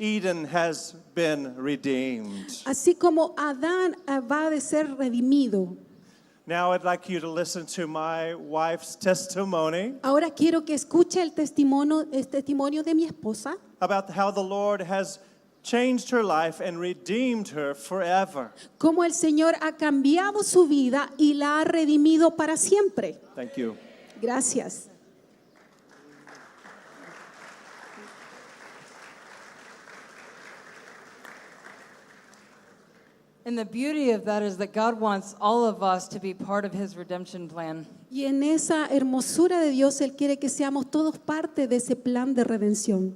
Eden has been redeemed. Así como Adán va a ser redimido. Now I'd like you to listen to my wife's testimony Ahora quiero que escuche el testimonio de mi esposa about how the Lord has changed her life and redeemed her forever. cómo el Señor ha cambiado su vida y la ha redimido para siempre. Thank you. Gracias. And the beauty of that is that God wants all of us to be part of His redemption plan. Y en esa hermosura de Dios, Él quiere que seamos todos parte de ese plan de redención.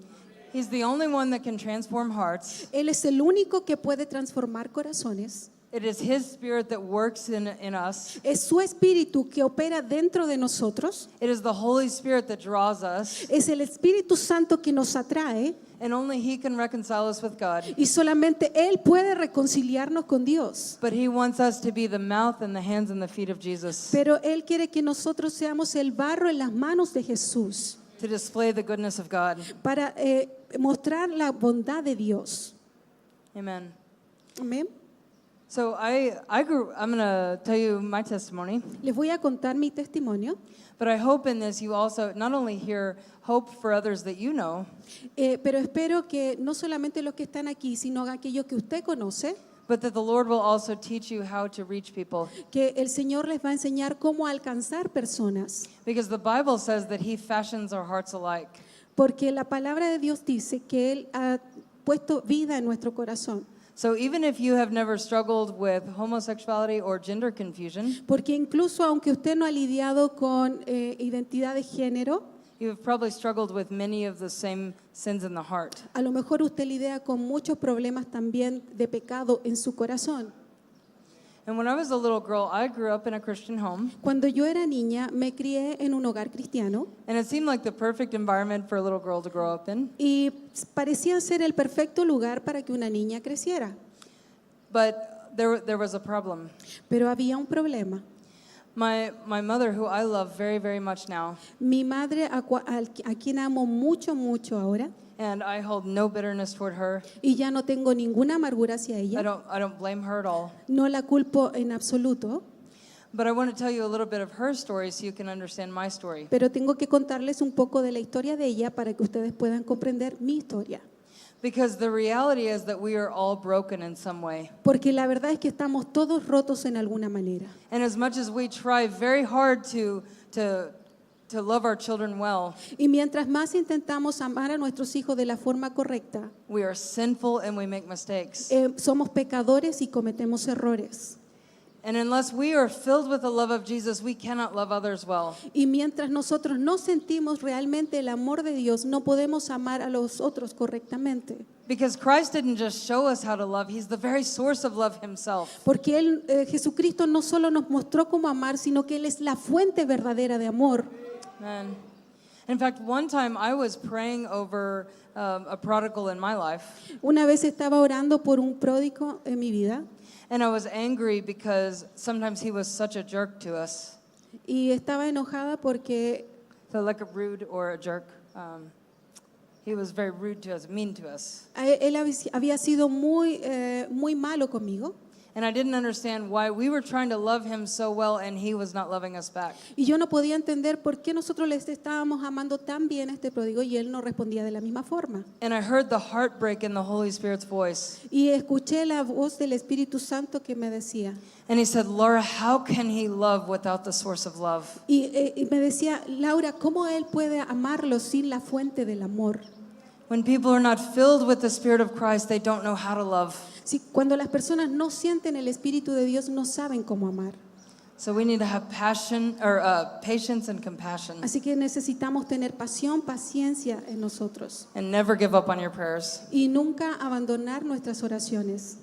He's the only one that can transform hearts. Él es el único que puede transformar corazones. It is His Spirit that works in us. Es su espíritu que opera dentro de nosotros. It is the Holy Spirit that draws us. Es el Espíritu Santo que nos atrae. And only He can reconcile us with God. Y solamente Él puede reconciliarnos con Dios. But He wants us to be the mouth and the hands and the feet of Jesus, Pero Él quiere que nosotros seamos el barro en las manos de Jesús to display the goodness of God. para mostrar la bondad de Dios. Amen. Amén. So I'm going to tell you my testimony, Les voy a contar mi testimonio, but I hope in this you also not only hear hope for others that you know, pero espero que no solamente los que están aquí, sino aquellos que usted conoce, but that the Lord will also teach you how to reach people. que el Señor les va a enseñar cómo alcanzar personas. Because the Bible says that He fashions our hearts alike. Porque la palabra de Dios dice que Él ha puesto vida en nuestro corazón. So even if you have never struggled with homosexuality or gender confusion, Porque incluso aunque usted no ha lidiado con identidad de género, you've probably struggled with many of the same sins in the heart. a lo mejor usted lidia con muchos problemas también de pecado en su corazón. And when I was a little girl, I grew up in a Christian home, Cuando yo era niña, me crié en un hogar cristiano and it seemed like the perfect environment for a little girl to grow up in. y parecía ser el perfecto lugar para que una niña creciera. But there was a problem. Pero había un problema. My mother, who I love very, very much now, Mi madre, a quien amo mucho, mucho ahora, and I hold no bitterness toward her. y ya no tengo ninguna amargura hacia I ella, don't blame her at all. no la culpo en absoluto, But I want to tell you a little bit of her story so you can understand my story. pero tengo que contarles un poco de la historia de ella para que ustedes puedan comprender mi historia. Because the reality is that we are all broken in some way. Porque la verdad es que estamos todos rotos en alguna manera. And as much as we try very hard to love our children well, Y mientras más intentamos amar a nuestros hijos de la forma correcta, we are sinful and we make mistakes. somos pecadores y cometemos errores. And unless we are filled with the love of Jesus, we cannot love others well. Y mientras nosotros no sentimos realmente el amor de Dios, no podemos amar a los otros correctamente. Because Christ didn't just show us how to love, He's the very source of love Himself. Porque Jesucristo no solo nos mostró cómo amar, sino que Él es la fuente verdadera de amor. Man. In fact, one time I was praying over a prodigal in my life, Una vez estaba orando por un pródigo en mi vida and I was angry because sometimes he was such a jerk to us. y estaba enojada porque So like a rude or a jerk. He was very rude to us, mean to us. él había sido muy malo conmigo. And I didn't understand why we were trying to love him so well and he was not loving us back. Y yo no podía entender por qué nosotros les estábamos amando tan bien a este pródigo y él no respondía de la misma forma. And I heard the heartbreak in the Holy Spirit's voice. Y escuché la voz del Espíritu Santo que me decía, And he said, Laura, how can he love without the source of love? y me decía, Laura, ¿cómo él puede amarlo sin la fuente del amor? When people are not filled with the Spirit of Christ, they don't know how to love. Si cuando las personas no sienten el Espíritu de Dios, no saben cómo amar. So we need to have passion or patience and compassion, Así que necesitamos tener pasión, paciencia en nosotros and never give up on your prayers. y nunca abandonar nuestras oraciones.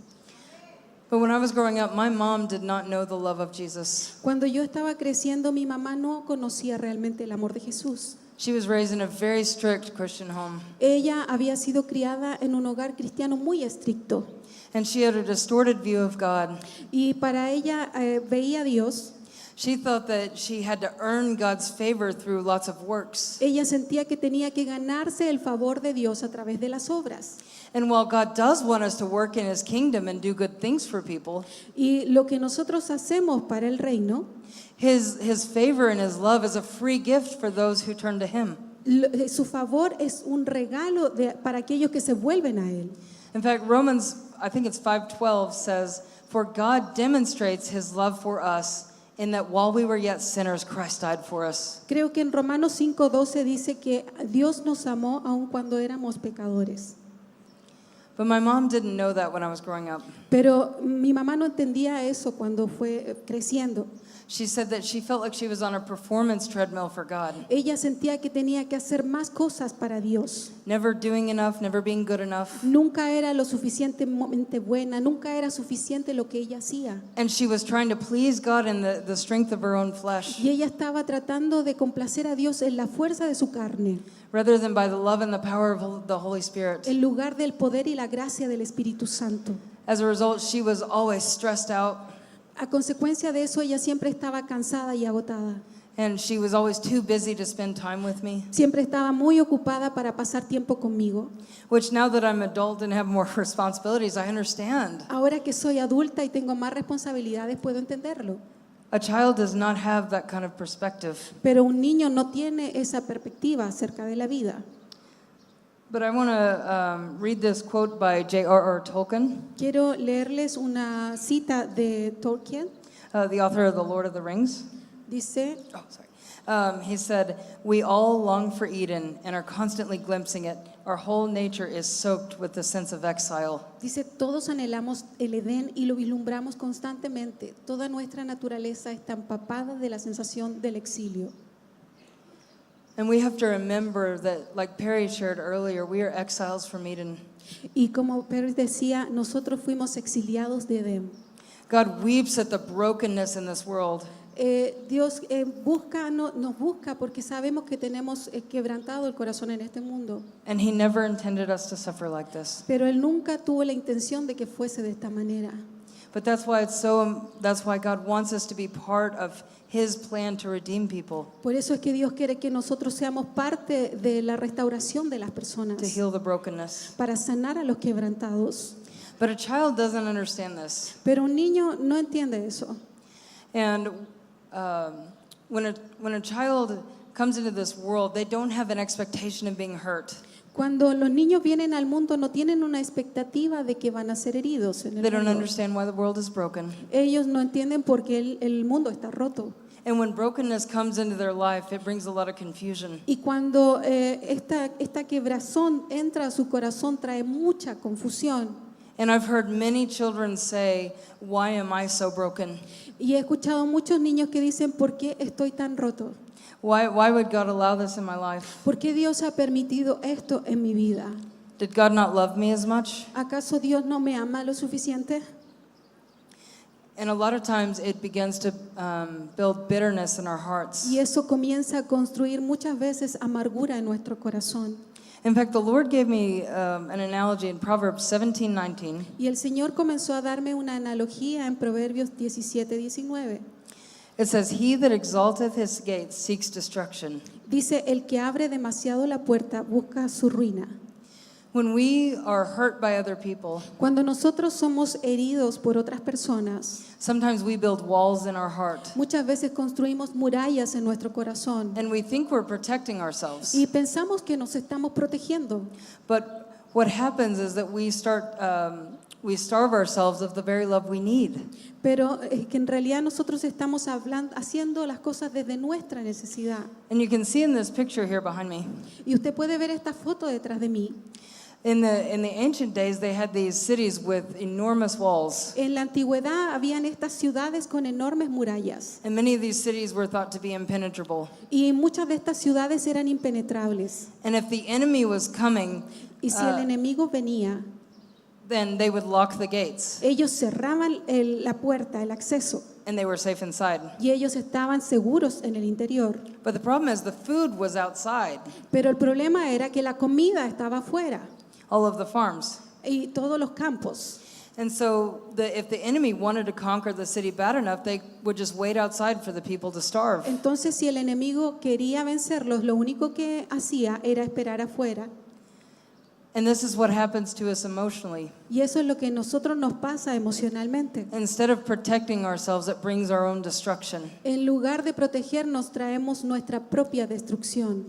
But when I was growing up, my mom did not know the love of Jesus. Cuando yo estaba creciendo, mi mamá no conocía realmente el amor de Jesús. She was raised in a very strict Christian home, Ella había sido criada en un hogar cristiano muy estricto and she had a distorted view of God. y para ella veía a Dios She thought that she had to earn God's favor through lots of works. Ella sentía que tenía que ganarse el favor de Dios a través de las obras. And while God does want us to work in His kingdom and do good things for people, Y lo que nosotros hacemos para el reino, His favor and His love is a free gift for those who turn to Him. su favor es un regalo para aquellos que se vuelven a Él. In fact, Romans, I think it's 5:12 says, "For God demonstrates His love for us in that while we were yet sinners, Christ died for us." Creo que en Romanos 5:12 dice que Dios nos amó aun cuando éramos pecadores. But my mom didn't know that when I was growing up. Pero mi mamá no entendía eso cuando fue creciendo. She said that she felt like she was on a performance treadmill for God, Ella sentía que tenía que hacer más cosas para Dios. never doing enough, never being good enough. Nunca era lo suficientemente buena, nunca era suficiente lo que ella hacía. And she was trying to please God in the strength of her own flesh, Y ella estaba tratando de complacer a Dios en la fuerza de su carne, rather than by the love and the power of the Holy Spirit. en lugar del poder y la gracia del Espíritu Santo. As a result, she was always stressed out, A consecuencia de eso, ella siempre estaba cansada y agotada. and she was always too busy to spend time with me. Siempre estaba muy ocupada para pasar tiempo conmigo. Which now that I'm adult and have more responsibilities, I understand. Ahora que soy adulta y tengo más responsabilidades, puedo entenderlo. A child does not have that kind of perspective. Pero un niño no tiene esa perspectiva acerca de la vida. But I want to read this quote by J.R.R. Tolkien, Quiero leerles una cita de Tolkien. the author of The Lord of the Rings. Dice, Oh, sorry. He said, "We all long for Eden and are constantly glimpsing it. Our whole nature is soaked with the sense of exile." todos anhelamos el Edén y lo vislumbramos constantemente. Toda nuestra naturaleza está empapada de la sensación del exilio. And we have to remember that, like Perry shared earlier, we are exiles from Eden. Y como Perry decía, nosotros fuimos exiliados de Edén. God weeps at the brokenness in this world. Dios nos busca porque sabemos que tenemos quebrantado el corazón en este mundo. And He never intended us to suffer like this. Pero Él nunca tuvo la intención de que fuese de esta manera. But that's why God wants us to be part of His plan to redeem people, Por eso es que Dios quiere que nosotros seamos parte de la restauración de las personas, to heal the brokenness. para sanar a los quebrantados. But a child doesn't understand this. Pero un niño no entiende eso. And when a child comes into this world, they don't have an expectation of being hurt. Cuando los niños vienen al mundo no tienen una expectativa de que van a ser heridos en They el don't mundo. understand why the world is broken. Ellos no entienden por qué el mundo está roto. And when brokenness comes into their life, it brings a lot of confusion. Y cuando esta quebrazón entra a su corazón trae mucha confusión. And I've heard many children say, "Why am I so broken? Y he escuchado muchos niños que dicen, ¿por qué estoy tan roto? Why would God allow this in my life? ¿Por qué Dios ha permitido esto en mi vida? Did God not love me as much?" ¿Acaso Dios no me ama lo suficiente? And a lot of times it begins to build bitterness in our hearts. Y eso comienza a construir muchas veces amargura en nuestro corazón. In fact, the Lord gave me an analogy in Proverbs 17:19. Y el Señor comenzó a darme una analogía en Proverbios 17:19. It says, "He that exalteth his gates seeks destruction." Dice, el que abre demasiado la puerta busca su ruina. When we are hurt by other people, Cuando nosotros somos heridos por otras personas, sometimes we build walls in our heart. muchas veces construimos murallas en nuestro corazón And we think we're protecting ourselves. y pensamos que nos estamos protegiendo. But what happens is that we we starve ourselves of the very love we need. Pero que en realidad nosotros estamos haciendo las cosas desde nuestra necesidad. And you can see in this picture here behind me. Y usted puede ver esta foto detrás de mí. In the ancient days, they had these cities with enormous walls. En la antigüedad habían estas ciudades con enormes murallas And many of these cities were thought to be impenetrable. y muchas de estas ciudades eran impenetrables. And if the enemy was coming, Y si el enemigo venía, then they would lock the gates ellos cerraban la puerta, el acceso, and they were safe inside. y ellos estaban seguros en el interior. But the problem is the food was outside, Pero el problema era que la comida estaba afuera all of the farms. y todos los campos. And so if the enemy wanted to conquer the city bad enough, they would just wait outside for the people to starve. Entonces, si el enemigo quería vencerlos, lo único que hacía era esperar afuera. And this is what happens to us emotionally. Y eso es lo que a nosotros nos pasa emocionalmente. Instead of protecting ourselves, it brings our own destruction. En lugar de protegernos, traemos nuestra propia destrucción.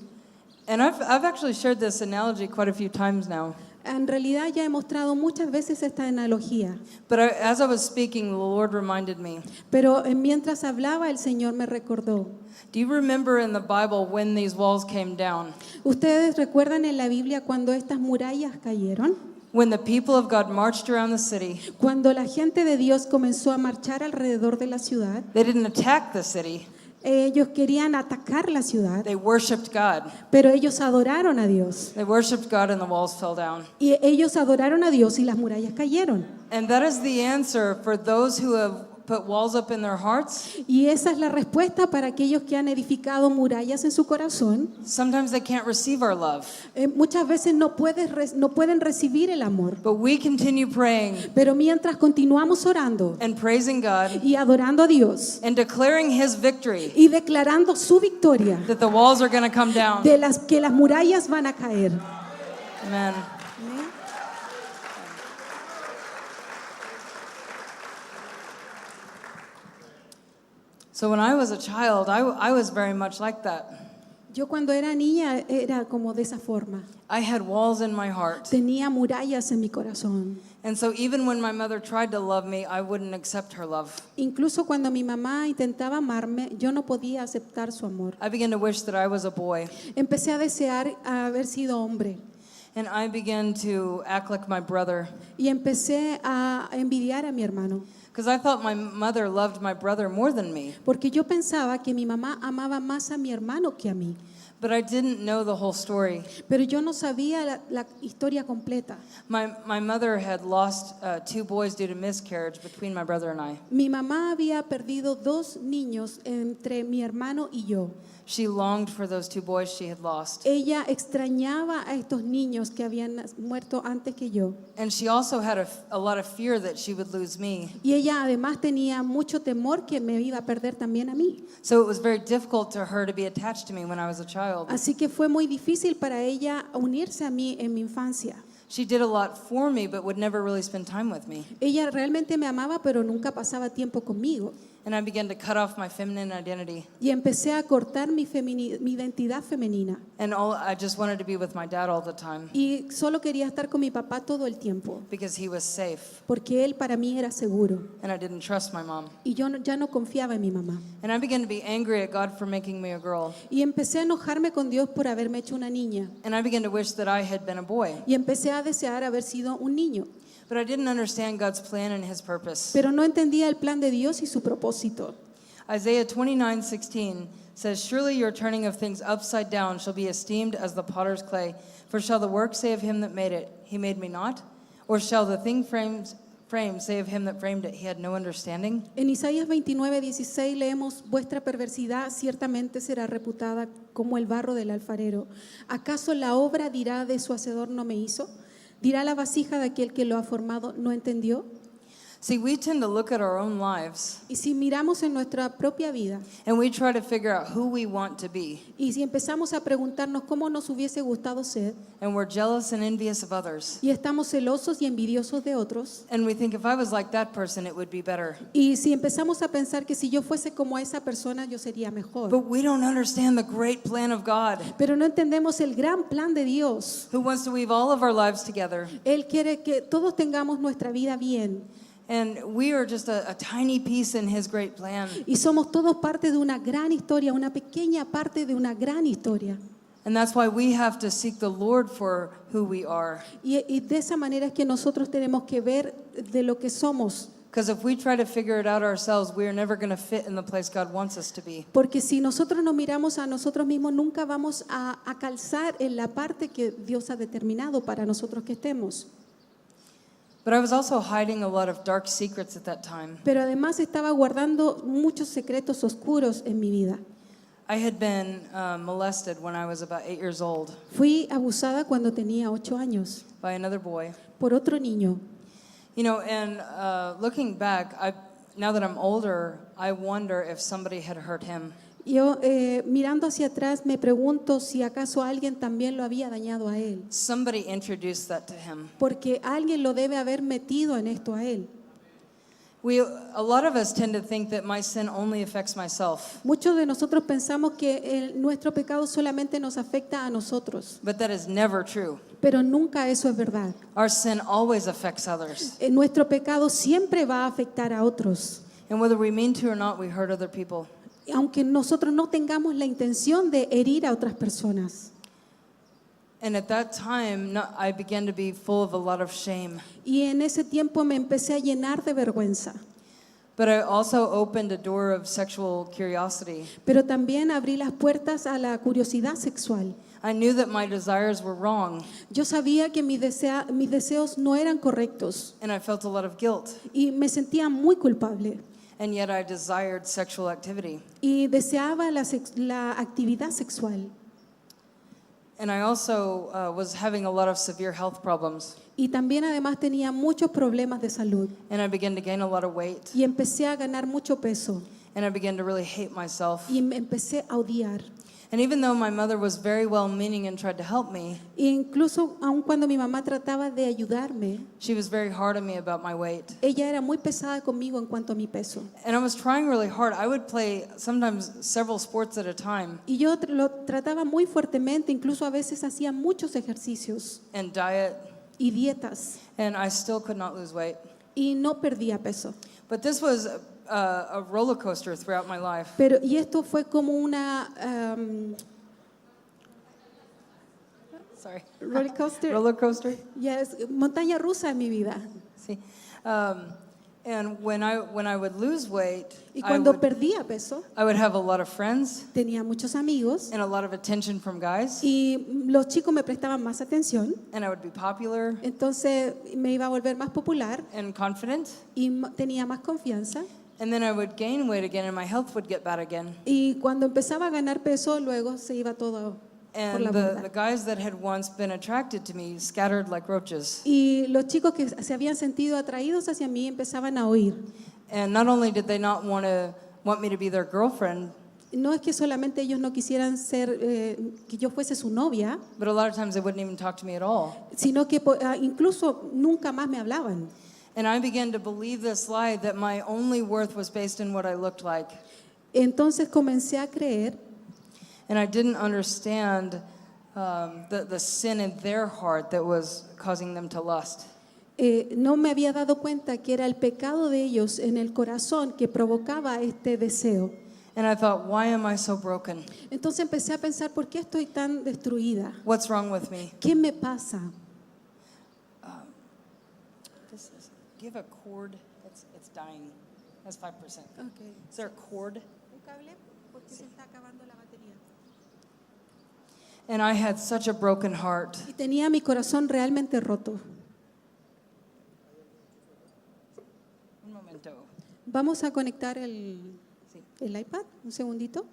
And I've actually shared this analogy quite a few times now. En realidad ya he mostrado muchas veces esta analogía, But as I was speaking, the Lord reminded me. pero mientras hablaba el Señor me recordó. Do you remember in the Bible when these walls came down? ¿Ustedes recuerdan en la Biblia cuando estas murallas cayeron? When the people of God marched around the city, Cuando la gente de Dios comenzó a marchar alrededor de la ciudad, they didn't attack the city, ellos querían atacar la ciudad, they worshiped God. pero ellos adoraron a Dios. They worshiped God and the walls fell down. Y ellos adoraron a Dios y las murallas cayeron. And that is the answer for those who have put walls up in their hearts. Y esa es la respuesta para aquellos que han edificado murallas en su corazón. Sometimes they can't receive our love, Muchas veces no pueden recibir el amor. but we continue praying Pero mientras continuamos orando and praising God y adorando a Dios and declaring His victory, y declarando su victoria, that the walls are going to come down. de que las murallas van a caer. Amen. So when I was a child, I was very much like that. Yo cuando era niña era como de esa forma. I had walls in my heart. Tenía murallas en mi corazón. And so even when my mother tried to love me, I wouldn't accept her love. Incluso cuando mi mamá intentaba amarme, yo no podía aceptar su amor. I began to wish that I was a boy. Empecé a desear haber sido hombre And I began to act like my brother. y empecé a envidiar a mi hermano. Because I thought my mother loved my brother more than me. Porque yo pensaba que mi mamá amaba más a mi hermano que a mí. But I didn't know the whole story. Pero yo no sabía la historia completa. My mother had lost 2 boys due to miscarriage between my brother and I. Mi mamá había perdido 2 niños entre mi hermano y yo. She longed for those 2 boys she had lost. Ella extrañaba a estos niños que habían muerto antes que yo. And she also had a lot of fear that she would lose me. Y ella además tenía mucho temor que me iba a perder también a mí. So it was very difficult to her to be attached to me when I was a child. Así que fue muy difícil para ella unirse a mí en mi infancia. She did a lot for me, but would never really spend time with me. Ella realmente me amaba, pero nunca pasaba tiempo conmigo. And I began to cut off my feminine identity. Y empecé a cortar mi identidad femenina. And I just wanted to be with my dad all the time Y solo quería estar con mi papá todo el tiempo, because he was safe. porque él para mí era seguro. And I didn't trust my mom. Y yo ya no confiaba en mi mamá. And I began to be angry at God for making me a girl. Y empecé a enojarme con Dios por haberme hecho una niña. And I began to wish that I had been a boy. Y empecé a desear haber sido un niño. But I didn't understand God's plan and His purpose. Pero no entendía el plan de Dios y su propósito. Isaiah 29:16 says, "Surely your turning of things upside down shall be esteemed as the potter's clay. For shall the work say of him that made it, he made me not? Or shall the thing framed say of him that framed it, he had no understanding?" En Isaías 29:16 leemos: vuestra perversidad ciertamente será reputada como el barro del alfarero. ¿Acaso la obra dirá de su hacedor no me hizo? ¿Dirá la vasija de aquel que lo ha formado no entendió? See, we tend to look at our own lives Y si miramos en nuestra propia vida and we try to figure out who we want to be. y si empezamos a preguntarnos cómo nos hubiese gustado ser And we're jealous and envious of others. y estamos celosos y envidiosos de otros, And we think if I was like that person, it would be better. y si empezamos a pensar que si yo fuese como esa persona yo sería mejor, But we don't understand the great plan of God, pero no entendemos el gran plan de Dios. who wants to weave all of our lives together. Él quiere que todos tengamos nuestra vida bien. And we are just a tiny piece in His great plan. Y somos todos parte de una gran historia, una pequeña parte de una gran historia. And that's why we have to seek the Lord for who we are. Y de esa manera es que nosotros tenemos que ver de lo que somos. Because if we try to figure it out ourselves, we are never going to fit in the place God wants us to be. Porque si nosotros nos miramos a nosotros mismos, nunca vamos a calzar en la parte que Dios ha determinado para nosotros que estemos. But I was also hiding a lot of dark secrets at that time. Pero además estaba guardando muchos secretos oscuros en mi vida. I had been molested when I was about 8 years old Fui abusada cuando tenía 8 años by another boy. por otro niño. You know, and looking back, now that I'm older, I wonder if somebody had hurt him. Yo mirando hacia atrás me pregunto si acaso alguien también lo había dañado a él, Somebody introduced that to him. porque alguien lo debe haber metido en esto a él. A lot of us tend to think that my sin only affects myself, Muchos de nosotros pensamos que nuestro pecado solamente nos afecta a nosotros, but that is never true. pero nunca eso es verdad. Our sin always affects others. Nuestro pecado siempre va a afectar a otros. And whether we mean to or not, we hurt other people. Aunque nosotros no tengamos la intención de herir a otras personas. And at that time, I began to be full of a lot of shame. Y en ese tiempo me empecé a llenar de vergüenza. But I also opened a door of sexual curiosity. Pero también abrí las puertas a la curiosidad sexual. I knew that my desires were wrong, Yo sabía que mis deseos no eran correctos and I felt a lot of guilt. y me sentía muy culpable. And yet I desired sexual activity. Y deseaba la actividad sexual. And I also was having a lot of severe health problems. Y también además tenía muchos problemas de salud. And I began to gain a lot of weight. Y empecé a ganar mucho peso. And I began to really hate myself. Y me empecé a odiar. And even though my mother was very well-meaning and tried to help me, E incluso aun cuando mi mamá trataba de ayudarme, she was very hard on me about my weight. ella era muy pesada conmigo en cuanto a mi peso. And I was trying really hard. I would play sometimes several sports at a time Y yo lo trataba muy fuertemente, incluso a veces hacía muchos ejercicios and diet, y dietas and I still could not lose weight. y no perdía peso. But this was a roller coaster throughout my life. Y esto fue como una Sorry. roller coaster, Roller coaster? yes, montaña rusa en mi vida. See? And when I would lose weight, Y I cuando would, perdía peso, I would have a lot of friends tenía muchos amigos and a lot of attention from guys, y los chicos me prestaban más atención, and I would be popular entonces me iba a volver más popular and confident. y tenía más confianza. And then I would gain weight again and my health would get bad again. Y cuando empezaba a ganar peso, luego se iba todo por And la the borda. guys that had once been attracted to me scattered like roaches. Y los chicos que se habían sentido atraídos hacia mí empezaban a huir. And not only did they not want me to be their girlfriend, No es que solamente ellos no quisieran ser que yo fuese su novia, but a lot of times they wouldn't even talk to me at all. sino que incluso nunca más me hablaban. And I began to believe this lie that my only worth was based in what I looked like. Entonces comencé a creer And I didn't understand the sin in their heart that was causing them to lust. no me había dado cuenta que era el pecado de ellos en el corazón que provocaba este deseo. And I thought, why am I so broken? Entonces empecé a pensar, ¿por qué estoy tan destruida? What's wrong with me? ¿Qué me pasa? Do you have a cord? It's dying. That's 5%. Is there a cord? And I had such a broken heart. Y tenía mi corazón realmente roto. Un momento. Vamos a conectar el Sí. iPad, un segundito,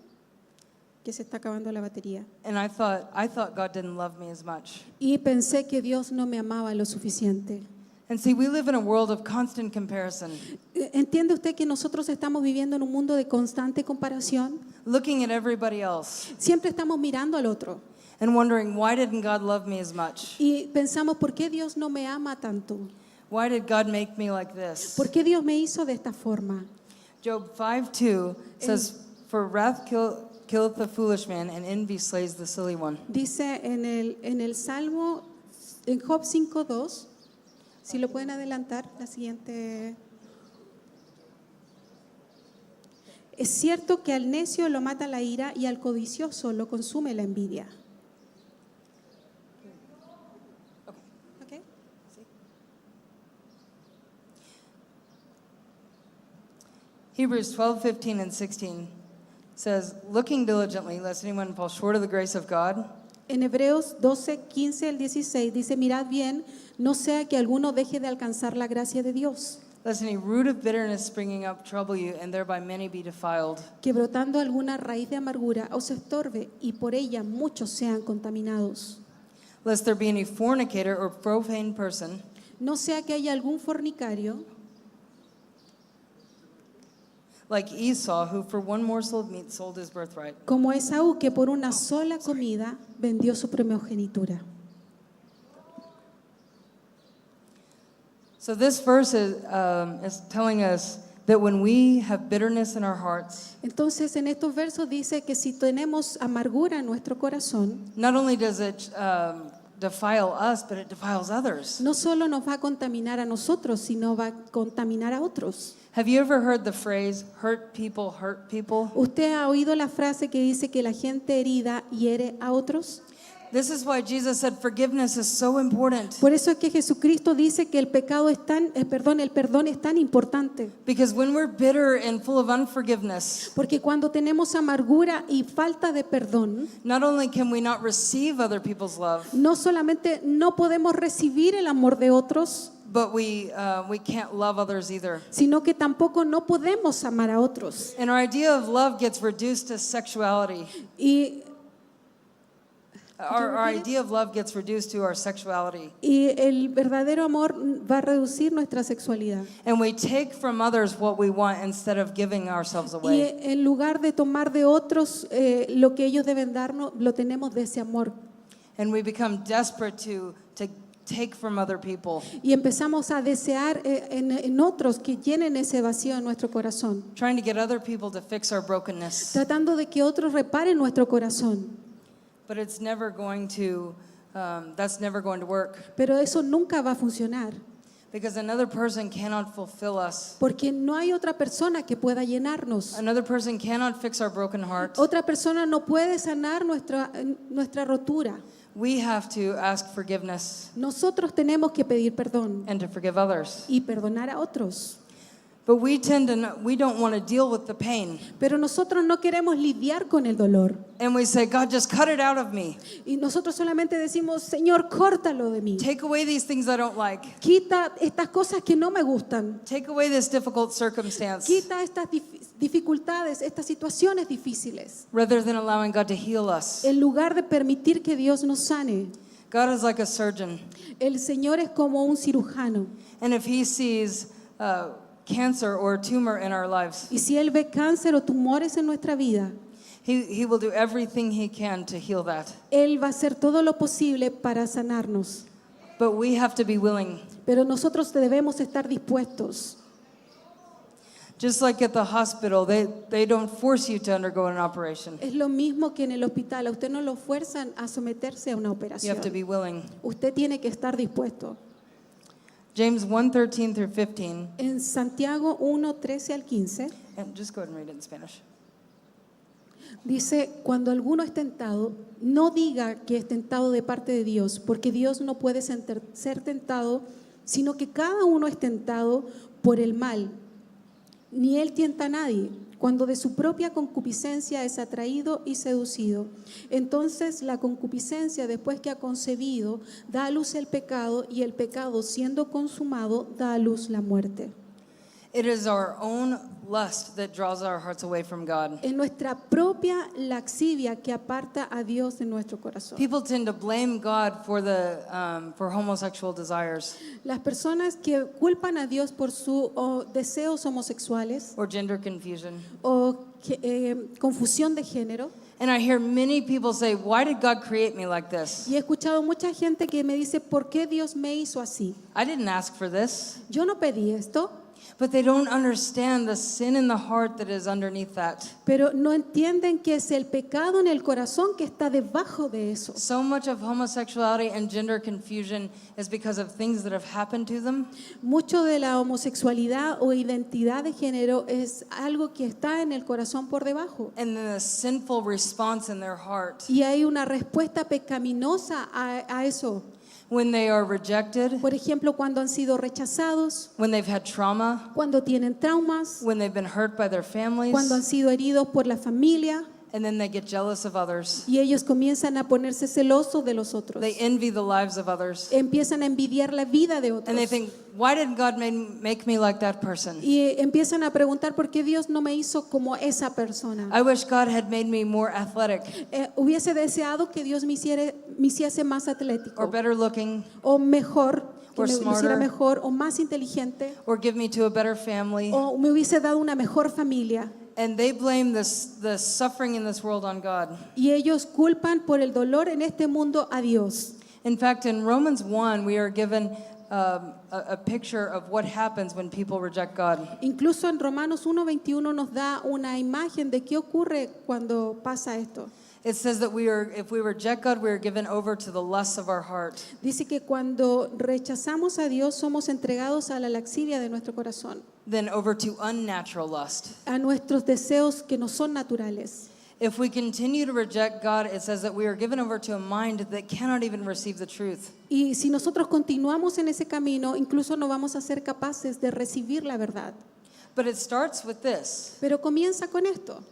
que se está acabando la batería. And I thought God didn't love me as much. Y pensé que Dios no me amaba lo suficiente. And see, we live in a world of constant comparison, ¿Entiende usted que nosotros estamos viviendo en un mundo de constante comparación? looking at everybody else Siempre estamos mirando al otro and wondering, why didn't God love me as much? y pensamos, ¿por qué Dios no me ama tanto? Why did God make me like this? ¿Por qué Dios me hizo de esta forma? Job 5:2 says, "For wrath killeth the foolish man, and envy slays the silly one." Dice en el Salmo, en Job 5:2, si lo pueden adelantar, la siguiente. Es cierto que al necio lo mata la ira y al codicioso lo consume la envidia. Okay. Hebrews 12:15 and 16 says, "Looking diligently, lest anyone fall short of the grace of God." En Hebreos 12:15 al 16 dice, mirad bien, no sea que alguno deje de alcanzar la gracia de Dios, Lest any root of bitterness springing up trouble you, and thereby many be defiled. que brotando alguna raíz de amargura os estorbe y por ella muchos sean contaminados. Lest there be any fornicator or profane person No sea que haya algún fornicario, like Esau, who for one morsel of meat sold his birthright. como Esaú, que por una sola comida vendió su primogenitura. So this verse is telling us that when we have bitterness in our hearts, Entonces, en estos versos dice que si tenemos amargura en nuestro corazón, not only does it defile us, but it defiles others. no solo nos va a contaminar a nosotros, sino va a contaminar a otros. Have you ever heard the phrase, hurt people hurt people? ¿Usted ha oído la frase que dice que la gente herida hiere a otros? This is why Jesus said forgiveness is so important. Por eso es que Jesucristo dice que el perdón es tan importante. Because when we're bitter and full of unforgiveness, Porque cuando tenemos amargura y falta de perdón, not only can we not receive other people's love, no solamente no podemos recibir el amor de otros, but we can't love others either. sino que tampoco no podemos amar a otros. And our idea of love gets reduced to sexuality. Y Our idea of love gets reduced to our sexuality. el verdadero amor va a reducir nuestra sexualidad. And we take from others what we want instead of giving ourselves Y away. en lugar de tomar de otros lo que ellos deben darnos, lo tenemos de ese amor. And we become desperate to take from other people, Y empezamos a desear en otros que llenen ese vacío en nuestro corazón, trying to get other people to fix our brokenness. tratando de que otros reparen nuestro corazón. But it's never going to, that's never going to work. Pero eso nunca va a funcionar, Because another person cannot fulfill us. porque no hay otra persona que pueda llenarnos. Another person cannot fix our broken heart. Otra persona no puede sanar nuestra rotura. We have to ask forgiveness Nosotros tenemos que pedir perdón and to forgive others. y perdonar a otros. But we don't want to deal with the pain. Pero nosotros no queremos lidiar con el dolor. And we say, God, just cut it out of me. Y nosotros solamente decimos, Señor, córtalo de mí. Take away these things I don't like. Quita estas cosas que no me gustan. Take away this difficult circumstance. Quita estas dificultades, estas situaciones difíciles. Rather than allowing God to heal us. En lugar de permitir que Dios nos sane, God is like a surgeon. el Señor es como un cirujano. And if he sees cancer or a tumor in our lives, Y si Él ve cáncer o tumores en nuestra vida, he will do everything he can to heal that. Él va a hacer todo lo posible para sanarnos. But we have to be willing. Pero nosotros debemos estar dispuestos. Just like at the hospital, they don't force you to undergo an operation. Es lo mismo que en el hospital. A usted no lo fuerzan a someterse a una You operación. have to be willing. Usted tiene que estar dispuesto. James 1:13 through 15, En Santiago 1, 13 al 15, and just go ahead and read it in Spanish. dice, cuando alguno es tentado, no diga que es tentado de parte de Dios, porque Dios no puede ser tentado, sino que cada uno es tentado por el mal. Ni Él tienta a nadie, cuando de su propia concupiscencia es atraído y seducido. Entonces la concupiscencia, después que ha concebido, da a luz el pecado, y el pecado, siendo consumado, da a luz la muerte. It is our own lust that draws our hearts away from God. Es nuestra propia laxivia que aparta a Dios de nuestro corazón. People tend to blame God for for homosexual desires Las personas que culpan a Dios por sus deseos homosexuales or gender confusion. o confusión de género. And I hear many people say, "Why did God create me like this? Y he escuchado mucha gente que me dice, ¿por qué Dios me hizo así? I didn't ask for this." Yo no pedí esto, But they don't understand the sin in the heart that is underneath that. pero no entienden que es el pecado en el corazón que está debajo de eso. So much of homosexuality and gender confusion is because of things that have happened to them. Mucho de la homosexualidad o identidad de género es algo que está en el corazón por debajo. And then the sinful response in their heart Y hay una respuesta pecaminosa a eso. when they are rejected, Por ejemplo, cuando han sido rechazados, when they've had trauma, cuando tienen traumas, when they've been hurt by their families, cuando han sido heridos por la familia, and then they get jealous of others. y ellos comienzan a ponerse celosos de los otros. They envy the lives of others. Empiezan a envidiar la vida de And they otros. think, why did God make me like that person? Y empiezan a preguntar por qué Dios no me hizo como esa persona. I wish God had made me more athletic Hubiese deseado que Dios me hiciese más or atlético better looking o mejor, que Or me luciera smarter. mejor o más inteligente or give me to a better family. o me hubiese dado una mejor familia. And they blame the suffering in this world on God. Y ellos culpan por el dolor en este mundo a Dios. In fact, in Romans 1, we are given a picture of what happens when people reject God. Incluso en Romanos 1:21 nos da una imagen de qué ocurre cuando pasa esto. It says that if we reject God, we are given over to the lusts of our heart. Dice que cuando rechazamos a Dios somos entregados a la laxivia de nuestro corazón, Then over to unnatural lust. a nuestros deseos que no son naturales. If we continue to reject God, it says that we are given over to a mind that cannot even receive the truth. Y si nosotros continuamos en ese camino, incluso no vamos a ser capaces de recibir la verdad. But it starts with this. Pero comienza con esto.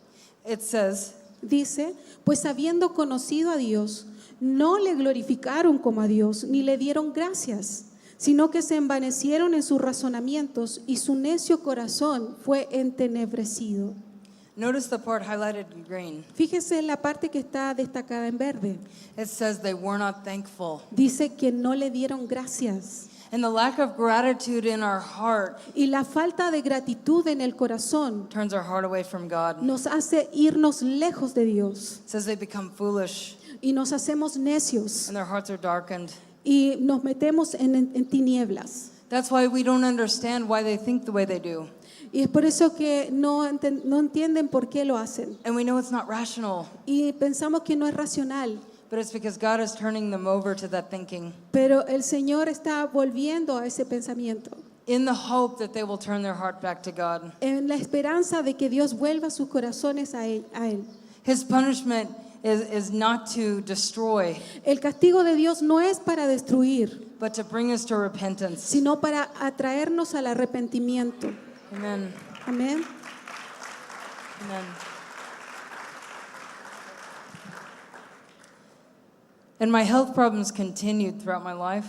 It says, Dice, pues habiendo conocido a Dios, no le glorificaron como a Dios, ni le dieron gracias, sino que se envanecieron en sus razonamientos y su necio corazón fue entenebrecido. notice the part highlighted in green. Fíjese en la parte que está destacada en verde. It says they were not thankful. Dice que no le dieron gracias. And the lack of gratitude in our heart Y la falta de gratitud en el corazón turns our heart away from God. nos hace irnos lejos de Dios It says they become foolish y nos hacemos necios and their hearts are darkened. y nos metemos en tinieblas. That's why we don't understand why they think the way they do. Y es por eso que no entienden por qué lo hacen. And we know it's not rational, Y pensamos que no es racional. but it's because God is turning them over to that thinking Pero el Señor está volviendo a ese pensamiento, in the hope that they will turn their heart back to God. en la esperanza de que Dios vuelva sus corazones a Él. His punishment is not to destroy, El castigo de Dios no es para destruir, but to bring us to repentance. sino para atraernos al arrepentimiento. Amen. Amén. Amen. And my health problems continued throughout my life.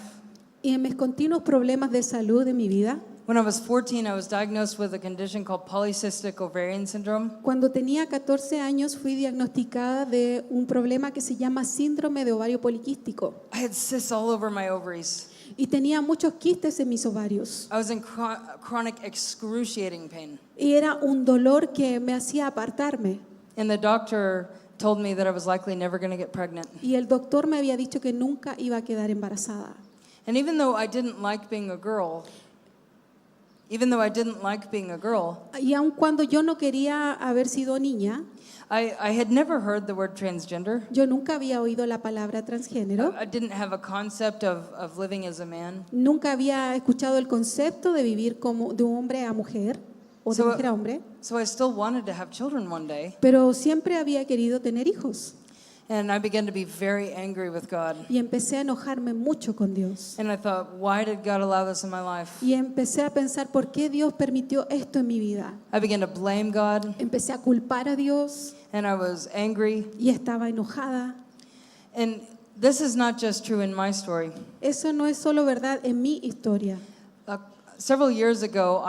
Y en mis continuos problemas de salud de mi vida, When I was 14, I was diagnosed with a condition called polycystic ovarian syndrome. cuando tenía 14 años fui diagnosticada de un problema que se llama síndrome de ovario poliquístico I had cysts all over my ovaries. y tenía muchos quistes en mis ovarios I was in chronic excruciating pain. y era un dolor que me hacía apartarme And the doctor told me that I was likely never going to get pregnant. y el doctor me había dicho que nunca iba a quedar embarazada. And even though I didn't like being a girl, Y aun cuando yo no quería haber sido niña, I had never heard the word transgender. yo nunca había oído la palabra transgénero, I didn't have a concept of living as a man. nunca había escuchado el concepto de vivir como de un hombre a mujer o de So- mujer a hombre, So I still wanted to have children one day. pero siempre había querido tener hijos And I began to be very angry with God. y empecé a enojarme mucho con Dios. And I thought, why did God allow this in my life? Y empecé a pensar por qué Dios permitió esto en mi vida. I began to blame God, Empecé a culpar a Dios and I was angry. y estaba enojada. And this is not just true in my story. Eso no es solo verdad en mi historia. Several years ago,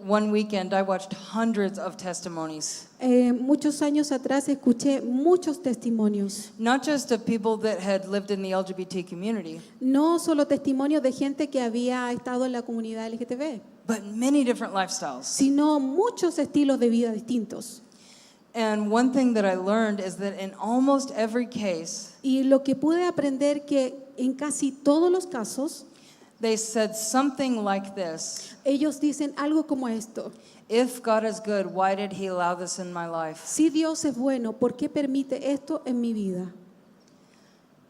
one weekend, I watched hundreds of testimonies. Muchos años atrás escuché muchos testimonios, Not just of people that had lived in the LGBT community, no solo testimonios de gente que había estado en la comunidad LGTB, but many different lifestyles. sino muchos estilos de vida distintos. And one thing that I learned is that in almost every case, Y lo que pude aprender que en casi todos los casos, they said something like this: ellos dicen algo como esto: if God is good, why did He allow this in my life? si Dios es bueno, ¿por qué permite esto en mi vida?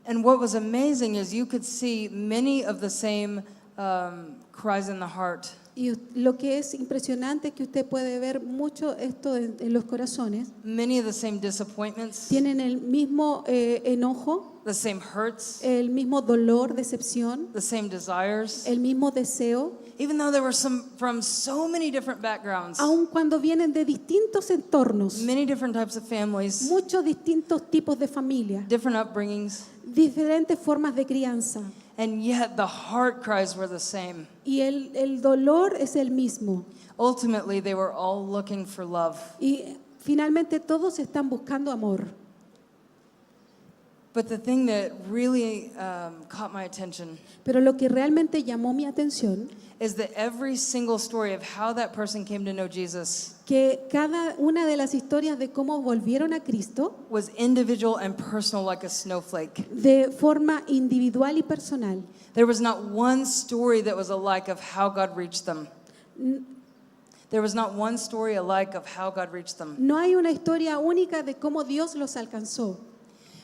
And what was amazing is you could see many of the same cries in the heart. Y lo que es impresionante es que usted puede ver mucho esto en los corazones. Many of the same disappointments, Tienen el mismo enojo, the same hurts, el mismo dolor, decepción, the same desires, el mismo deseo, even though they were from so many different backgrounds, aun cuando vienen de distintos entornos, many different types of families, muchos distintos tipos de familia, different upbringings, diferentes formas de crianza. and yet the heart cries were the same. Y el dolor es el mismo. Ultimately, they were all looking for love. Y finalmente todos están buscando amor. But the thing that really caught my attention Pero lo que realmente llamó mi atención, is that every single story of how that person came to know Jesus que cada una de las historias de cómo volvieron a Cristo, was individual and personal like a snowflake. de forma individual y personal, There was not one story that was alike of how God reached them. There was not one story alike of how God reached them. no hay una historia única de cómo Dios los alcanzó.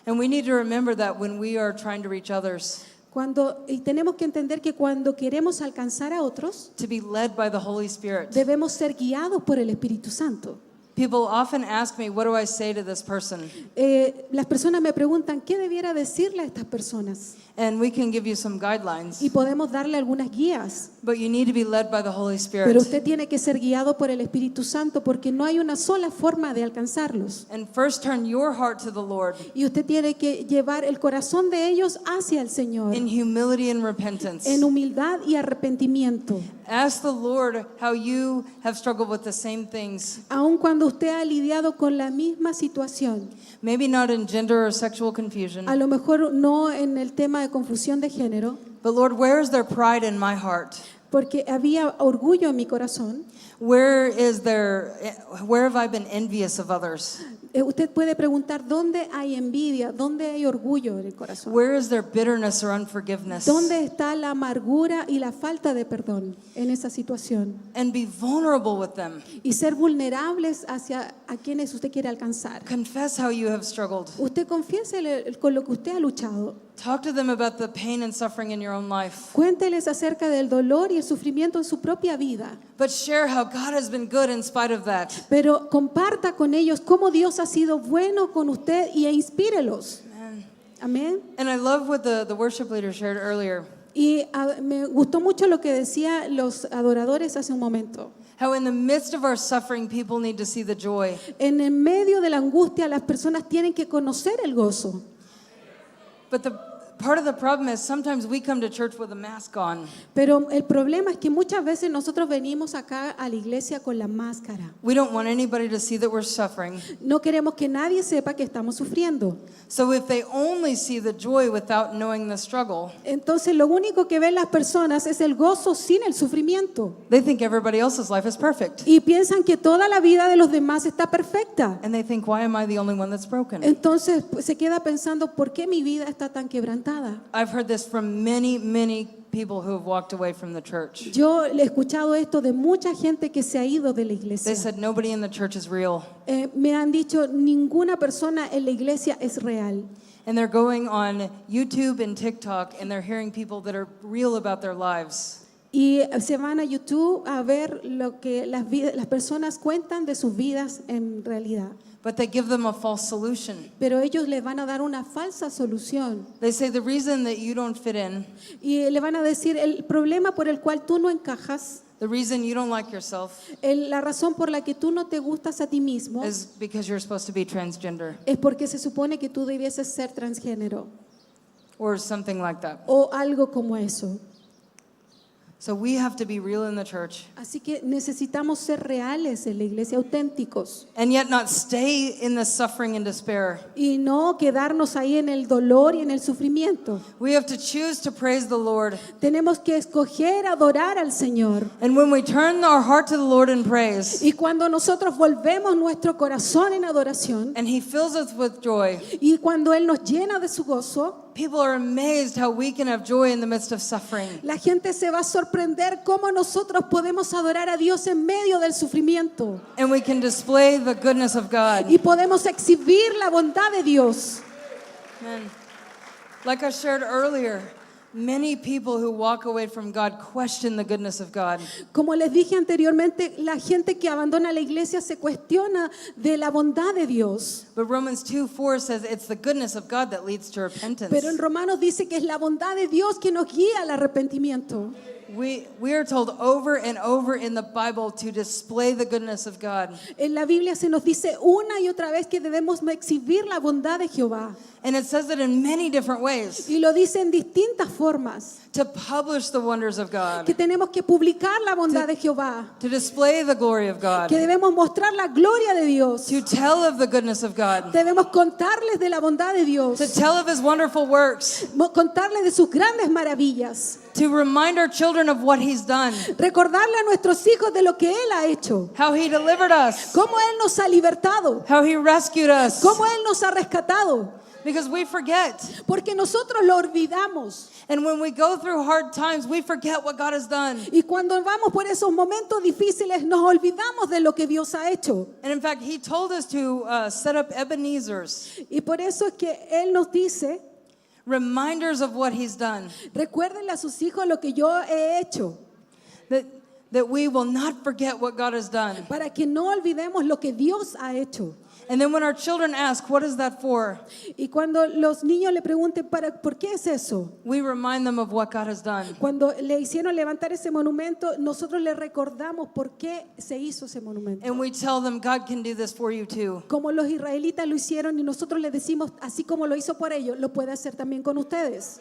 And we need to remember that when we are trying to reach others, Y tenemos que entender que cuando queremos alcanzar a otros, to be led by the Holy Spirit. debemos ser guiados por el Espíritu Santo. People often ask me, what do I say to this person? Las personas me preguntan, ¿qué debiera decirle a estas personas? And we can give you some guidelines, Y podemos darle algunas guías. but you need to be led by the Holy Pero Spirit. usted tiene que ser guiado por el Espíritu Santo porque no hay una sola forma de alcanzarlos. And first turn your heart to the Lord Y usted tiene que llevar el corazón de ellos hacia el Señor in humility and repentance. en humildad y arrepentimiento. Ask the Lord how you have struggled with the same things. Aun cuando usted ha lidiado con la misma situación, Maybe not in gender or sexual confusion, a lo mejor no en el tema de confusión de género, but Lord, where is there pride in my heart? porque había orgullo en mi corazón. Where have I been envious of others? Usted puede preguntar dónde hay envidia, dónde hay orgullo en el corazón. Where is there bitterness or unforgiveness? ¿Dónde está la amargura y la falta de perdón en esa situación? And be vulnerable with them. Y ser vulnerables hacia a quienes usted quiere alcanzar. Confess how you have struggled. Usted confiésele con lo que usted ha luchado. Talk to them about the pain and suffering in your own life. Cuénteles acerca del dolor y el sufrimiento en su propia vida. But share how God has been good in spite of that. Pero comparta con ellos cómo Dios ha sido bueno con usted y inspírelos. Amen. Amén. And I love what the worship leader shared earlier. Y me gustó mucho lo que decían los adoradores hace un momento. How in the midst of our suffering, people need to see the joy. En el medio de la angustia, las personas tienen que conocer el gozo. But the part of the problem is sometimes we come to church with a mask on. Pero el problema es que muchas veces nosotros venimos acá a la iglesia con la máscara. We don't want anybody to see that we're suffering. No queremos que nadie sepa que estamos sufriendo. So if they only see the joy without knowing the struggle, Entonces lo único que ven las personas es el gozo sin el sufrimiento. they think everybody else's life is perfect. Y piensan que toda la vida de los demás está perfecta. And they think, why am I the only one that's broken? Entonces pues, se queda pensando, ¿por qué mi vida está tan quebrantada? I've heard this from many, many people who have walked away from the church. Yo le he escuchado esto de mucha gente que se ha ido de la They iglesia. said nobody in the church is real. Me han dicho, ninguna persona en la iglesia es real. And they're going on YouTube and TikTok and they're hearing people that are real about their lives. Y se van a YouTube a ver lo que las personas cuentan de sus vidas en realidad. But they give them a false solution. Pero ellos les van a dar una falsa solución. They say the reason that you don't fit in, Y le van a decir, el problema por el cual tú no encajas, the reason you don't like yourself la razón por la que tú no te gustas a ti mismo, is because you're supposed to be transgender es porque se supone que tú debieses ser transgénero or something like that. o algo como eso. So we have to be real in the church Así que necesitamos ser reales en la iglesia, auténticos, and yet not stay in the suffering and despair. y no quedarnos ahí en el dolor y en el sufrimiento. We have to choose to praise the Lord. Tenemos que escoger adorar al Señor. And when we turn our heart to the Lord in praise Y cuando nosotros volvemos nuestro corazón en adoración, and He fills us with joy, y cuando Él nos llena de su gozo, people are amazed how we can have joy in the midst of suffering. la gente se va a sorprender cómo nosotros podemos adorar a Dios en medio del sufrimiento. And we can display the goodness of God. Y podemos exhibir la bondad de Dios. Amen. Like I shared earlier, many people who walk away from God question the goodness of God. Como les dije anteriormente, la gente que abandona la iglesia se cuestiona de la bondad de Dios. But Romans 2:4 says it's the goodness of God that leads to repentance. Pero en Romanos dice que es la bondad de Dios que nos guía al arrepentimiento. We are told over and over in the Bible to display the goodness of God. En la Biblia se nos dice una y otra vez que debemos exhibir la bondad de Jehová. And it says it in many different ways. Y lo dice en distintas formas. To publish the wonders of God. Que tenemos que publicar la bondad de Jehová. To display the glory of God. Que debemos mostrar la gloria de Dios. To tell of the goodness of God. Debemos contarles de la bondad de Dios. To tell of His wonderful works. Contarles de sus grandes maravillas. To remind our children of what He's done. Recordarle a nuestros hijos de lo que Él ha hecho. How He delivered us. Cómo Él nos ha libertado. How He rescued us. Cómo Él nos ha rescatado. Because we forget. Porque nosotros lo olvidamos. And when we go through hard times, we forget what God has done. Y cuando vamos por esos momentos difíciles, nos olvidamos de lo que Dios ha hecho. And in fact, He told us to set up Ebenezer's, Y por eso es que Él nos dice, reminders of what He's done, recuérdenle a sus hijos lo que yo he hecho, that we will not forget what God has done. para que no olvidemos lo que Dios ha hecho. And then when our children ask, what is that for? Y cuando los niños le pregunten, ¿por qué es eso? We remind them of what God has done. Cuando le hicieron levantar ese monumento, nosotros le recordamos por qué se hizo ese monumento. And we tell them, God can do this for you too. Como los israelitas lo hicieron y nosotros les decimos, así como lo hizo por ellos, lo puede hacer también con ustedes.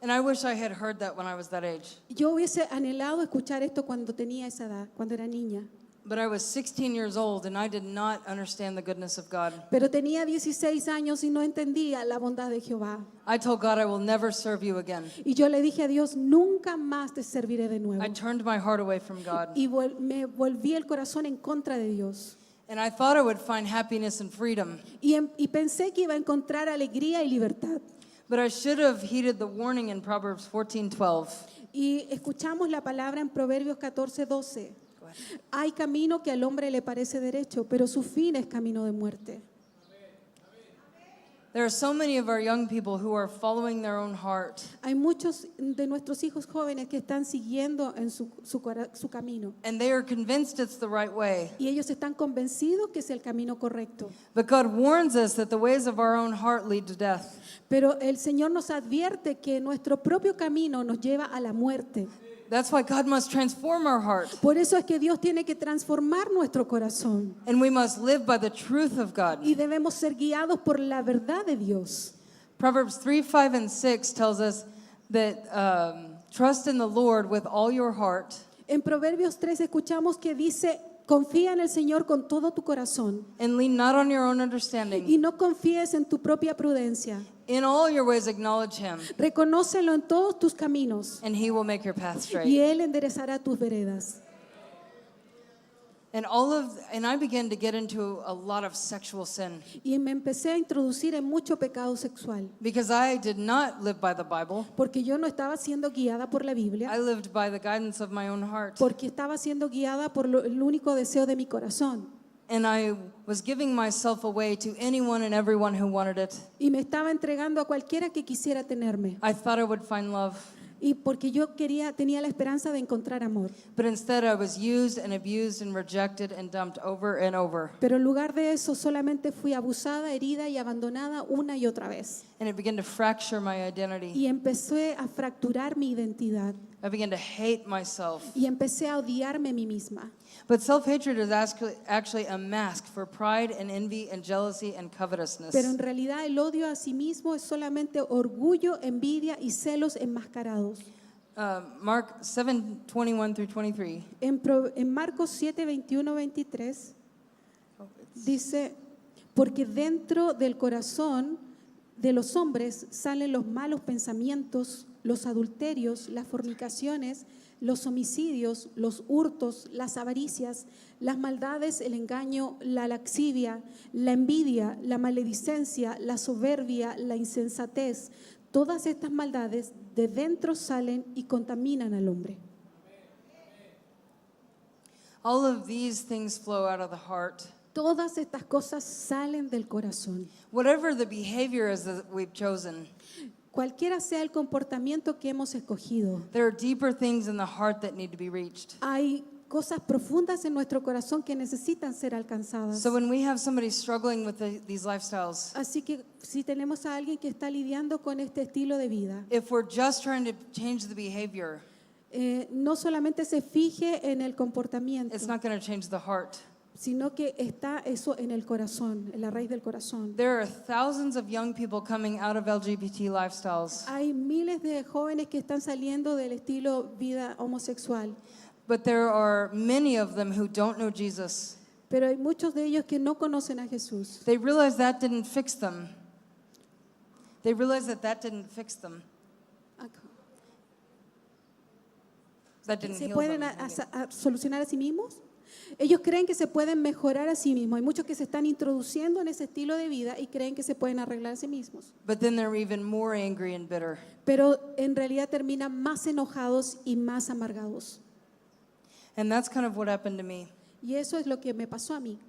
And I wish I had heard that when I was that age. Yo hubiese anhelado escuchar esto cuando tenía esa edad, cuando era niña. But I was 16 years old and I did not understand the goodness of God. Pero tenía 16 años y no entendía la bondad de Jehová. I told God I will never serve you again. Y yo le dije a Dios, nunca más te serviré de nuevo. I turned my heart away from God. Y me volví el corazón en contra de Dios. And I thought I would find happiness and freedom. Y pensé que iba a encontrar alegría y libertad. But I should have heeded the warning in Proverbs 14:12. Y escuchamos la palabra en Proverbios 14:12. Hay camino que al hombre le parece derecho, pero su fin es camino de muerte. There are so many of our young people who are following their own heart. Hay muchos de nuestros hijos jóvenes que están siguiendo en su camino. And they are convinced it's the right way. Y ellos están convencidos que es el camino correcto. But God warns us that the ways of our own heart lead to death. Pero el Señor nos advierte que nuestro propio camino nos lleva a la muerte. That's why God must transform our heart. Por eso es que Dios tiene que transformar nuestro corazón. And we must live by the truth of God. Y debemos ser guiados por la verdad de Dios. Proverbs 3:5 and 6 tells us that trust in the Lord with all your heart. En Proverbios 3 escuchamos que dice, confía en el Señor con todo tu corazón. And lean not on your own understanding. Y no confíes en tu propia prudencia. In all your ways acknowledge Him, Reconócelo en todos tus caminos. and He will make your path Y straight. Él enderezará tus veredas. And I began to get into a lot of sexual sin Y me empecé a introducir en mucho pecado sexual. because I did not live by the Bible. Porque yo no estaba siendo guiada por la Biblia. I lived by the guidance of my own heart. Porque estaba siendo guiada por el único deseo de mi corazón. And I was giving myself away to anyone and everyone who wanted it. Y me estaba entregando a cualquiera que quisiera tenerme. I thought I would find love, Y porque yo tenía la esperanza de encontrar amor. but instead I was used and abused and rejected and dumped over and over. Pero en lugar de eso solamente fui abusada, herida y abandonada una y otra vez. And it began to fracture my identity. Y empecé a fracturar mi identidad. I began to hate myself. Y empecé a odiarme a mí misma. But self-hatred is actually a mask for pride and envy and jealousy and covetousness. Pero en realidad el odio a sí mismo es solamente orgullo, envidia y celos enmascarados. Mark 7:21 through 23. En Marcos 7, 21, 23 dice, porque dentro del corazón de los hombres salen los malos pensamientos, los adulterios, las fornicaciones, los homicidios, los hurtos, las avaricias, las maldades, el engaño, la laxivia, la envidia, la maledicencia, la soberbia, la insensatez. Todas estas maldades de dentro salen y contaminan al hombre. All of these things flow out of the heart. Todas estas cosas salen del corazón. Whatever the behavior is that we've chosen, Cualquiera sea el comportamiento que hemos escogido, there are deeper things in the heart that need to be reached. hay cosas profundas en nuestro corazón que necesitan ser alcanzadas. So when we have somebody struggling with these lifestyles, Así que si tenemos a alguien que está lidiando con este estilo de vida, if we're just trying to change the behavior, no solamente se fije en el comportamiento, it's not going to change the heart. sino que está eso en el corazón, en la raíz del corazón. There are thousands of young people coming out of LGBT lifestyles, Hay miles de jóvenes que están saliendo del estilo vida homosexual, but there are many of them who don't know Jesus. pero hay muchos de ellos que no conocen a Jesús. They realize that didn't fix them. They realize that didn't fix them. That didn't ¿Se heal pueden them. a solucionar a sí mismos? Ellos creen que se pueden mejorar a sí mismos. Hay muchos que se están introduciendo en ese estilo de vida y creen que se pueden arreglar a sí mismos. But then they're even more angry and bitter. Pero en realidad terminan más enojados y más amargados. And that's kind of what happened to me. Y eso es lo que me pasó a mí.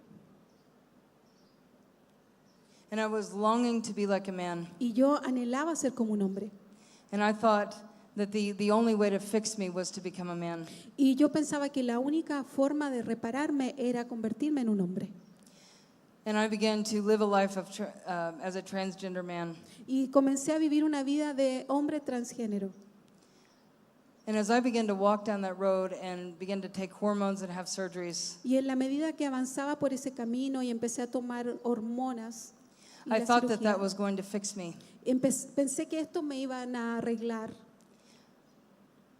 And I was longing to be like a man. Y yo anhelaba ser como un hombre. And I thought that the only way to fix me was to become a man. Y yo pensaba que la única forma de repararme era convertirme en un hombre. And I began to live a life of as a transgender man. Y comencé a vivir una vida de hombre transgénero. And as I began to walk down that road and began to take hormones and have surgeries, Y en la medida que avanzaba por ese camino y empecé a tomar hormonas, y I la thought that cirugía, that was going to fix me. pensé que esto me iban a arreglar.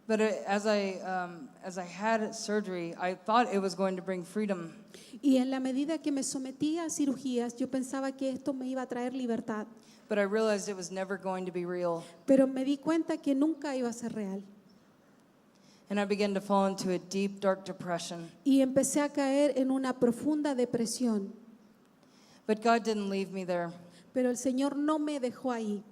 But as I had surgery, I thought it was going to bring freedom. Y en la medida que me sometía a cirugías, yo pensaba que esto me iba a traer libertad. But I realized it was never going to be real. Pero me di cuenta que nunca iba a ser real. And I began to fall into a deep, dark depression. Y empecé a caer en una profunda depresión. But God didn't leave me there. Pero el Señor no me dejó ahí.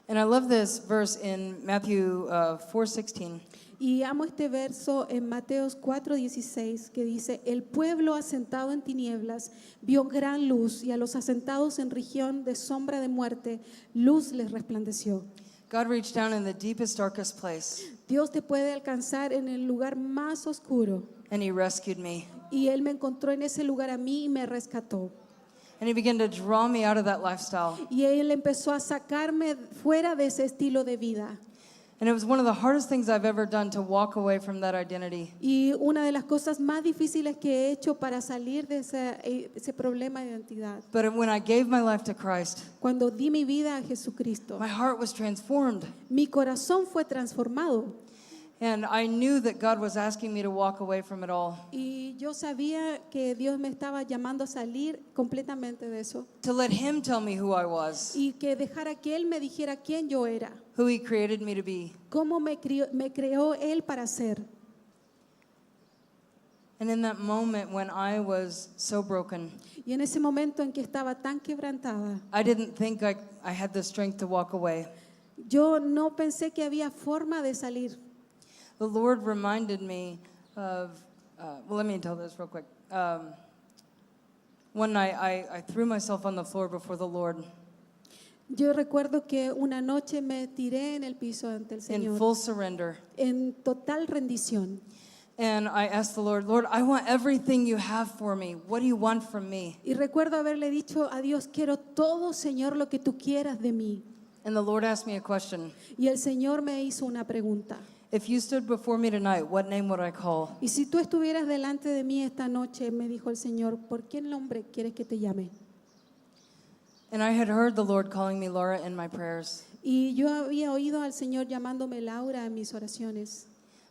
And I love this verse in Matthew 4:16. Y amo este verso en Mateos 4:16 que dice, el pueblo asentado en tinieblas vio gran luz y a los asentados en región de sombra de muerte, luz les resplandeció. God reached down in the deepest, darkest place, Dios te puede alcanzar en el lugar más oscuro. and He rescued me. Y Él me encontró en ese lugar a mí y me rescató. And He began to draw me out of that lifestyle. Y Él empezó a sacarme fuera de ese estilo de vida. And it was one of the hardest things I've ever done to walk away from that identity. Y una de las cosas más difíciles que he hecho para salir de ese problema de identidad, But when I gave my life to Christ, cuando di mi vida a Jesucristo, my heart was transformed. mi corazón fue transformado. And I knew that God was asking me to walk away from it all, Y yo sabía que Dios me estaba llamando a salir completamente de eso. to let Him tell me who I was, Y que dejara que Él me dijera quién yo era, who He created me to be. cómo me creó Él para ser. And in that moment when I was so broken, Y en ese momento en que estaba tan quebrantada, I didn't think I had the strength to walk away. yo no pensé que había forma de salir. The Lord reminded me of, well, let me tell this real quick. One night I threw myself on the floor before the Lord Yo recuerdo que una noche me tiré en el piso ante el in Señor full surrender. en total rendición. And I asked the Lord, Lord, I want everything you have for me. What do you want from me? Y recuerdo haberle dicho a Dios, quiero todo, Señor, lo que tú quieras de mí. And the Lord asked me a question. Y el Señor me hizo una pregunta. If you stood before me tonight, what name would I call? Y si tú estuvieras delante de mí esta noche, me dijo el Señor, ¿por qué nombre quieres que te llame? And I had heard the Lord calling me Laura in my prayers, Y yo había oído al Señor llamándome Laura en mis oraciones,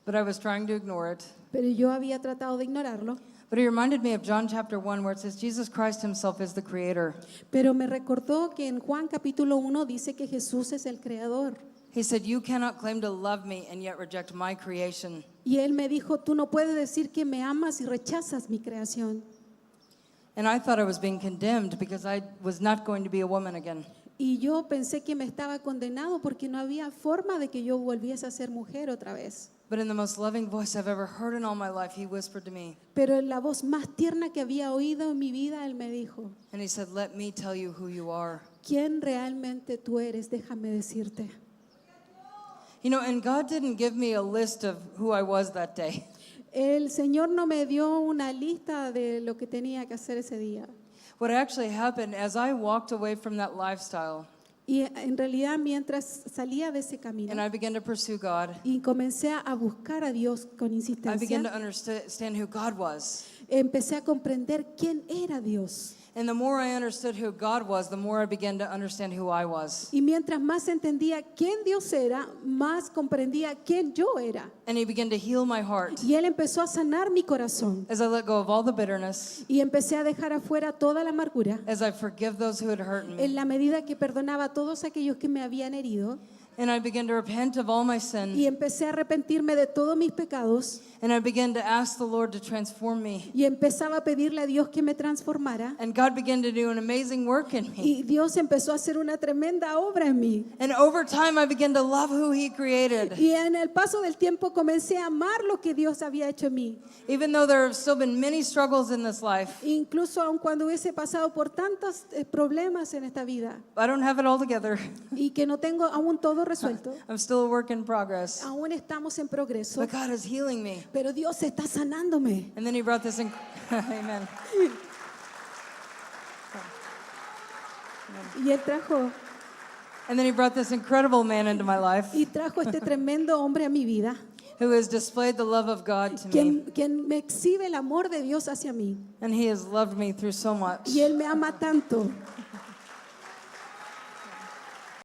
but I was trying to ignore it. pero yo había tratado de ignorarlo. But He reminded me of John chapter 1 where it says Jesus Christ Himself is the creator. Pero me recordó que en Juan capítulo 1 dice que Jesús es el creador. He said, you cannot claim to love me and yet reject my creation. Y Él me dijo, tú no puedes decir que me amas y rechazas mi creación. And I thought I was being condemned because I was not going to be a woman again. Y yo pensé que me estaba condenado porque no había forma de que yo volviese a ser mujer otra vez. But in the most loving voice I've ever heard in all my life, He whispered to me, Pero en la voz más tierna que había oído en mi vida, Él me dijo, and He said, let me tell you who you are. ¿quién realmente tú eres? Déjame decirte. You know, and God didn't give me a list of who I was that day. El Señor no me dio una lista de lo que tenía que hacer ese día. What actually happened as I walked away from that lifestyle, Y en realidad mientras salía de ese and camino I began to pursue God, y comencé a buscar a Dios con I began to insistencia, understand who God was. empecé a comprender quién era Dios. And the more I understood who God was, the more I began to understand who I was. Y mientras más entendía quién Dios era, más comprendía quién yo era. And He began to heal my heart Y Él empezó a sanar mi corazón. as I let go of all the bitterness, Y empecé a dejar afuera toda la amargura. as I forgive those who had hurt me. En la medida que perdonaba a todos aquellos que me habían herido. And I began to repent of all my sin. Y empecé a arrepentirme de todos mis pecados. And I began to ask the Lord to transform me. Y empezaba a pedirle a Dios que me transformara. And God began to do an amazing work in me. Y Dios empezó a hacer una tremenda obra en mí. And over time, I began to love who He created. Y en el paso del tiempo comencé a amar lo que Dios había hecho en mí. Even though there have still been many struggles in this life, Incluso aun cuando hubiese pasado por tantos problemas en esta vida. I don't have it all together. Y que no tengo aún todo resuelto. I'm still a work in progress. Aún estamos en progreso. But God is healing me. Pero Dios está sanándome. And then He brought this amen. Y Él trajo, And then He brought this incredible man into my life y trajo este tremendo hombre a mi vida. who has displayed the love of God to me. Quien me exhibe el amor de Dios hacia mí. And He has loved me through so much. Y Él me ama tanto.